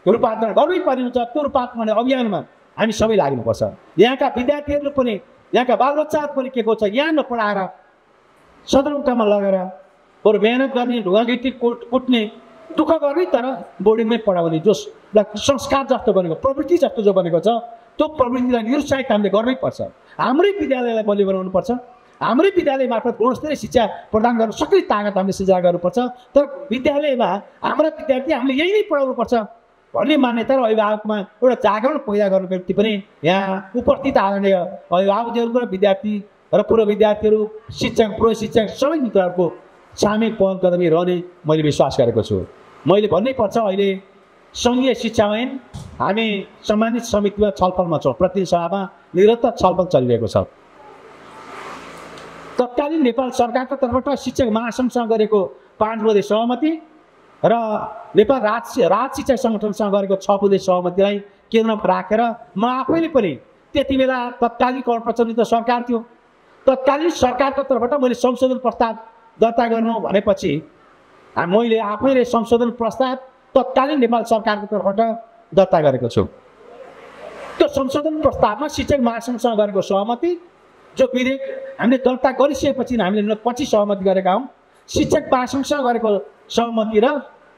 रूपान्तरण गर्नै पर्ने हुन्छ। त्यो रूपान्तरण अभियानमा हामी सबै लाग्नुपर्छ। यहाँका विद्यार्थीहरू पनि, यहाँका बालबच्चाहरू पनि के छ, यहाँ नपढाएर सदरमुकाममा लगेर बरु मेहनत गर्ने, ढुङ्गागिटी कुट्ने, दुःख गर्ने, तर बोर्डिङमै पढाउने, जसलाई संस्कार जस्तो बनेको, प्रवृत्ति जस्तो जो बनेको छ, त्यो प्रवृत्तिलाई निरुत्साहित हामीले गर्नै पर्छ। हाम्रै विद्यालयलाई बलियो बनाउनुपर्छ। हाम्रै विद्यालय मार्फत गुणस्तरीय शिक्षा प्रदान गर्न सक्ने तागत हामीले सिर्जना गर्नुपर्छ। तर विद्यालयमा हाम्रा विद्यार्थी हामीले यही नै पढाउनुपर्छ भन्ने मान्यता र अभिभावकमा एउटा जागरण पैदा गर्नुको निम्ति पनि यहाँ उपस्थित आदरणीय अभिभावकहरू र विद्यार्थी र पूर्व विद्यार्थीहरू, शिक्षक, पूर्व शिक्षक सबै मित्रहरूको सामूहिक पहल कदमी रहने मैले विश्वास गरेको छु। मैले भन्नै पर्छ, अहिले सङ्घीय शिक्षा ऐन हामी सम्मानित समितिमा छलफलमा छौँ। प्रतिनिधि सभामा निरन्तर छलफल चलिरहेको छ। तत्कालीन नेपाल सरकारको तर्फबाट शिक्षक महासङ्घसँग गरेको 5 बुँदे सहमति र नेपाल राज शिक्षा सङ्गठनसँग गरेको 6 बुँदे सहमतिलाई केन्द्रमा राखेर म आफैले पनि त्यति बेला तत्कालीन कर्मचारी सरकार थियो, तत्कालीन सरकारको तर्फबाट मैले संशोधन प्रस्ताव दर्ता गर्नु भनेपछि मैले आफैले संशोधन प्रस्ताव तत्कालीन नेपाल सरकारको तर्फबाट दर्ता गरेको छु। त्यो संशोधन प्रस्तावमा शिक्षक महासङ्घसँग गरेको सहमति, जो विधेयक हामीले दर्ता गरिसकेपछि हामीले पछि सहमति गरेका हौँ, शिक्षक महासङ्घसँग गरेको सहमति र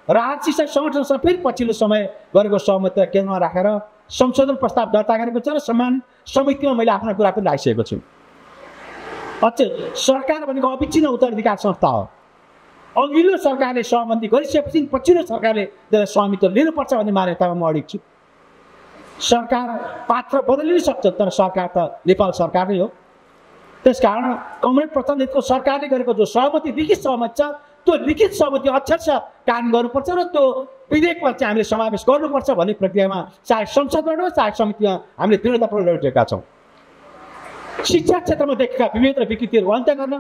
राज्य शिक्षक सङ्गठनसँग फेरि पछिल्लो समय गरेको सहमतिलाई केन्द्रमा राखेर संशोधन प्रस्ताव दर्ता गरेको छ र सम्मान समितिमा मैले आफ्ना कुरा पनि राखिसकेको छु। सरकार भनेको अविच्छिन्न उत्तराधिकार संस्था हो। अघिल्लो सरकारले सहमति गरिसकेपछि पछिल्लो सरकारले त्यसलाई स्वामित्व लिनुपर्छ भन्ने मान्यतामा म अडिग छु। सरकार पात्र बदलिन सक्छ, तर सरकार त नेपाल सरकार नै हो। त्यसकारण कमरेड प्रचण्डको सरकारले गरेको जो सहमति, लिखित सहमति छ, त्यो लिखित सहमति अक्षरशः कायम गर्नुपर्छ र त्यो विधेयकमा चाहिँ हामीले समावेश गर्नुपर्छ भन्ने प्रक्रियामा चाहे संसदबाट होस् चाहे समितिमा हामीले दृढतापूर्वक लडिरहेका छौँ। शिक्षा क्षेत्रमा देखेका विभेद र विकृतिहरू अन्त्य गर्न,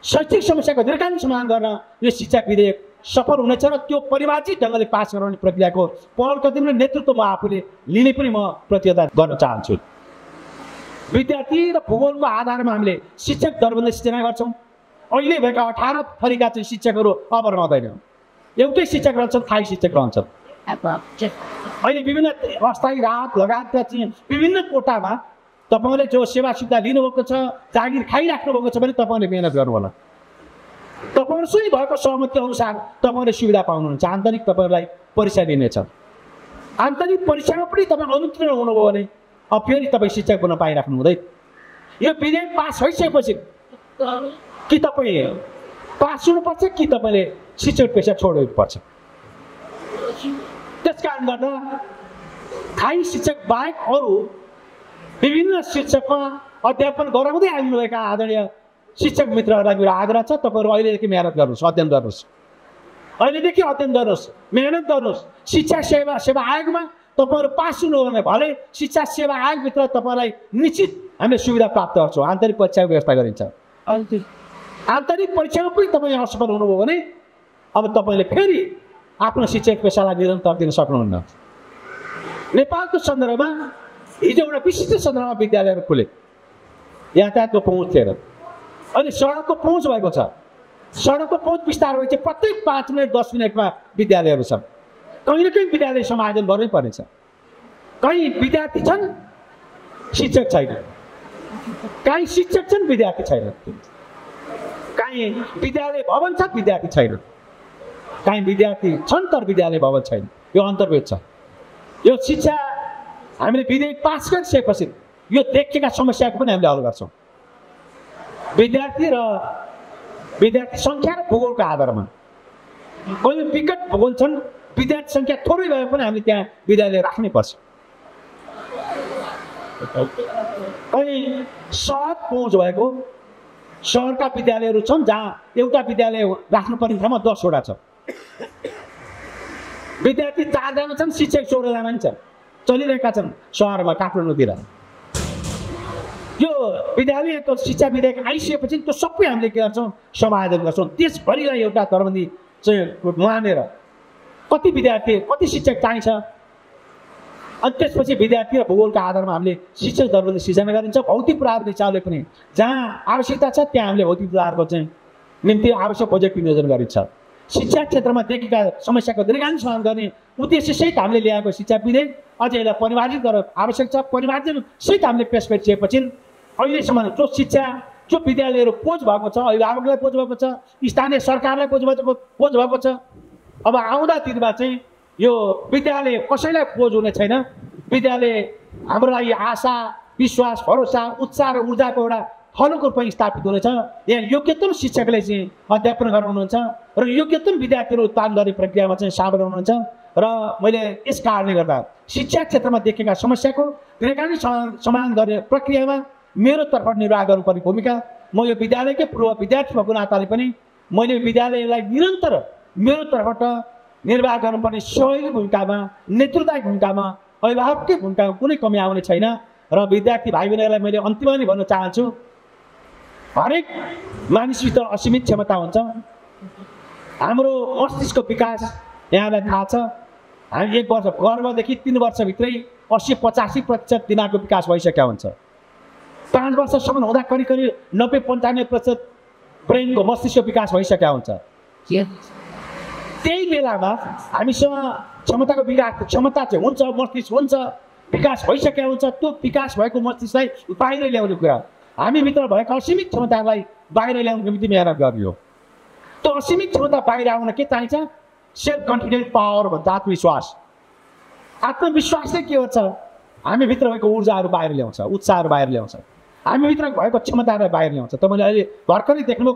शैक्षिक समस्याको दीर्घकालीन समाधान गर्न यो शिक्षा विधेयक सफल हुनेछ र त्यो परिमार्जित ढङ्गले पास गराउने प्रक्रियाको पहल कदमी र नेतृत्व म आफूले लिने पनि म प्रतिबद्धता गर्न चाहन्छु। विद्यार्थी र भूगोलको आधारमा हामीले शिक्षक दरबन्दी सिर्जना गर्छौँ। अहिले भएका 18 थरीका चाहिँ शिक्षकहरू अब रहँदैन। एउटै शिक्षक रहन्छन्, स्थायी शिक्षक रहन्छन्। अहिले विभिन्न अस्थायी राहत लगायतका चाहिँ विभिन्न कोटामा तपाईँले जो सेवा सुविधा लिनुभएको छ, जागिर खाइराख्नु भएको छ भने तपाईँले मेहनत गर्नु होला। तपाईँहरू सोही भएको सहमति अनुसार तपाईँले सुविधा पाउनुहुन्छ। आन्तरिक तपाईँहरूलाई परीक्षा लिनेछ। आन्तरिक परीक्षामा पनि तपाईँ अनुत्तीर्ण हुनुभयो भने अब फेरि तपाईँ शिक्षक बन्न पाइराख्नु हुँदैन। यो विधेयक पास भइसकेपछि कि तपाईँ पास हुनुपर्छ कि तपाईँले शिक्षक पेसा छोड्नुपर्छ। त्यस कारण गर्दा स्थायी शिक्षक बाहेक अरू विभिन्न शिक्षकमा अध्यापन गराउँदै आउनुभएका आदरणीय शिक्षक मित्रहरूलाई मेरो आग्रह छ, तपाईँहरू अहिलेदेखि मेहनत गर्नुहोस्, अध्ययन गर्नुहोस्। अहिलेदेखि अध्ययन गर्नुहोस्, मेहनत गर्नुहोस्। शिक्षा सेवा आयोगमा तपाईँहरू पास हुनु भने भले शिक्षा सेवा आयोगभित्र तपाईँलाई निश्चित हामीले सुविधा प्राप्त गर्छौँ। आन्तरिक परीक्षाको व्यवस्था गरिन्छ। आन्तरिक परीक्षामा पनि तपाईँ असफल हुनुभयो भने अब तपाईँले फेरि आफ्नो शिक्षक पेसालाई निरन्तर दिन सक्नुहुन्न। नेपालको सन्दर्भमा हिजो एउटा विशिष्ट सन्दर्भमा विद्यालयहरू खुले, यातायातको पहुँच थिएन। अहिले सडकको पहुँच भएको छ। सडकको पहुँच विस्तार भएपछि प्रत्येक 5 मिनट 10 मिनटमा विद्यालयहरू छन्। कहीँ न कहीँ विद्यालय समायोजन गर्नै पर्नेछ। कहीँ विद्यार्थी छन्, शिक्षक छैन। कहीँ शिक्षक छन्, विद्यार्थी छैन। कहीँ विद्यालय भवन छ, विद्यार्थी छैन। कहीँ विद्यार्थी छन् तर विद्यालय भवन छैन। यो अन्तर्भेद छ। यो शिक्षा हामीले विधेयक पास गरिसकेपछि यो देखिएका समस्याको पनि हामीले हल गर्छौँ। विद्यार्थी सङ्ख्या र भूगोलको आधारमा कहिले विकट भूगोल छन्, विद्यार्थी सङ्ख्या थोरै भए पनि हामीले त्यहाँ विद्यालय राख्नै पर्छ। कहीँ सहज पहुँच भएको सहरका विद्यालयहरू छन् जहाँ एउटा विद्यालय राख्नुपर्ने ठाउँमा 10 वटा छ। विद्यार्थी 4 जना छन्, शिक्षक 16 जना नि छन्। चलिरहेका छन् सहरमा, काठमाडौँतिर। यो विद्यालयको शिक्षा विधेयक आइसकेपछि त्यो सबै हामीले के गर्छौँ, समायोजन गर्छौँ। त्यसभरिलाई एउटा दरबन्दी चाहिँ मानेर कति विद्यार्थी कति शिक्षक चाहिन्छ, अनि त्यसपछि विद्यार्थी र भूगोलको आधारमा हामीले शिक्षक दरबन्दी सिर्जना गरिन्छ। भौतिक पूर्वाधार हिसाबले पनि जहाँ आवश्यकता छ त्यहाँ हामीले भौतिक पूर्वाधारको चाहिँ निम्ति आवश्यक बजेट विनियोजन गरिन्छ। शिक्षा क्षेत्रमा देखेका समस्याको दीर्घकालीन समाधान गर्ने उद्देश्यसहित हामीले ल्याएको शिक्षा विधेयक अझ यसलाई परिमार्जित गर्न आवश्यक छ। परिमार्जनसहित हामीले पेश गरिसकेपछि अहिलेसम्म जो शिक्षा जो विद्यालयहरू बोझ भएको छ, अभिभावकलाई बोझ भएको छ, स्थानीय सरकारलाई बोझ भएको छ। अब आउँदा दिनमा चाहिँ यो विद्यालय कसैलाई बोझ हुने छैन। विद्यालय हाम्रो लागि आशा, विश्वास, भरोसा, उत्साह र ऊर्जाको एउटा हलोको रूपमा स्थापित हुनेछ। यहाँ योग्यतम शिक्षकले चाहिँ अध्यापन गर्नुहुन्छ र योग्यतम विद्यार्थीहरू उत्पादन गर्ने प्रक्रियामा चाहिँ सामेल हुनुहुन्छ। र मैले यस कारणले गर्दा शिक्षा क्षेत्रमा देखेका समस्याको दीर्घकालीन समाधान गर्ने प्रक्रियामा मेरो तर्फबाट निर्वाह गर्नुपर्ने भूमिका, म यो विद्यालयकै पूर्व विद्यार्थी भएको नाताले पनि मैले विद्यालयलाई निरन्तर मेरो तर्फबाट निर्वाह गर्नुपर्ने सहयोगी भूमिकामा, नेतृत्वदायी भूमिकामा, अभिभावककै भूमिकामा कुनै कमी आउने छैन। र विद्यार्थी भाइ बहिनीहरूलाई मैले अन्तिममा नै भन्न चाहन्छु, हरेक मानिसभित्र असीमित क्षमता हुन्छ। हाम्रो मस्तिष्कको विकास यहाँलाई थाहा छ। हामी 1 वर्ष गर्भदेखि 3 वर्षभित्रै 80-85% दिमागको विकास भइसकेको हुन्छ। 5 वर्षसम्म हुँदा करिब 90-95% ब्रेनको मस्तिष्कको विकास भइसकेको हुन्छ। त्यही बेलामा हामीसँग क्षमताको विकास क्षमता चाहिँ हुन्छ, मस्तिष्क हुन्छ, विकास भइसकेको हुन्छ। त्यो विकास भएको मस्तिष्कलाई बाहिर ल्याउने कुरा, हामीभित्र भएका असीमित क्षमतालाई बाहिर ल्याउनको निम्ति मेहनत गरियो। त्यो असीमित क्षमता बाहिर आउन के चाहिन्छ? सेल्फ कन्फिडेन्स, पावर भन्छ आत्मविश्वास। आत्मविश्वासले के गर्छ? हामीभित्र भएको ऊर्जाहरू बाहिर ल्याउँछ, उत्साहहरू बाहिर ल्याउँछ, हामीभित्र भएको क्षमताहरू बाहिर ल्याउँछ। तपाईँले अहिले भर्खरै देख्नुभयो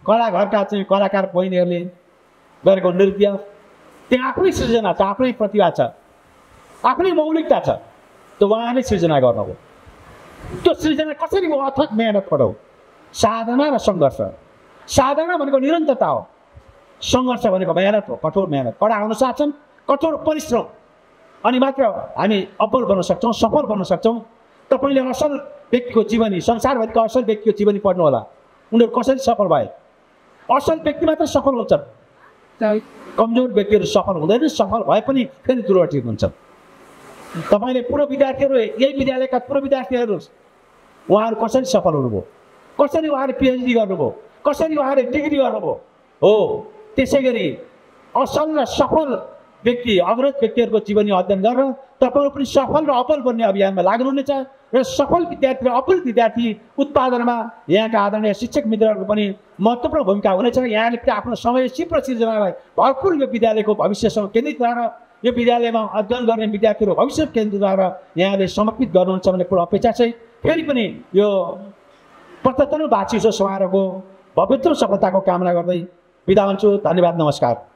कलाघरका चाहिँ कलाकार बहिनीहरूले गरेको नृत्य, त्यहाँ आफ्नै सृजना छ, आफ्नै प्रतिभा छ, आफ्नै मौलिकता छ। त्यो उहाँले सृजना गर्नुभयो। त्यो सृजना कसरी हो? अथक मेहनतबाट हो, साधना र सङ्घर्ष। साधना भनेको निरन्तरता हो, सङ्घर्ष भनेको मेहनत हो, कठोर मेहनत, कडा अनुशासन, छन्, कठोर परिश्रम। अनि मात्र हामी अब्बल बन्न सक्छौँ, सफल बन्न सक्छौँ। तपाईँले असल व्यक्तिको जीवनी, संसारभरिका असल व्यक्तिको जीवनी पढ्नु होला। उनीहरू कसरी सफल भए? असल व्यक्ति मात्र सफल हुन्छन्, कमजोर व्यक्तिहरू सफल हुँदैन। सफल भए पनि फेरि दुर्घटित हुन्छन्। तपाईँले पूर्व विद्यार्थीहरू, यही विद्यालयका पूर्व विद्यार्थीहरू, उहाँहरू कसरी सफल हुनुभयो? कसरी उहाँले पिएचडी गर्नुभयो? कसरी उहाँले डिग्री गर्नुभयो? हो, त्यसै गरी असल र सफल व्यक्ति, अग्रज व्यक्तिहरूको जीवनी अध्ययन गरेर तपाईँहरू पनि सफल र अब्बल बन्ने अभियानमा लाग्नुहुनेछ। र सफल विद्यार्थी र अब्बल विद्यार्थी उत्पादनमा यहाँका आदरणीय शिक्षक मित्रहरूको पनि महत्त्वपूर्ण भूमिका हुनेछ। यहाँले आफ्नो समय सिप र सृजनालाई भरपुर यो विद्यालयको भविष्यसँग केन्द्रित रहेर, यो विद्यालयमा अध्ययन गर्ने विद्यार्थीहरू भविष्य केन्द्रित रहेर यहाँले समर्पित गर्नुहुन्छ भन्ने कुरा अपेक्षा छ। फेरि पनि यो 75औं वार्षिकोत्सव समारोहको भव्यतम सफलताको कामना गर्दै बिदा हुन्छु। धन्यवाद, नमस्कार।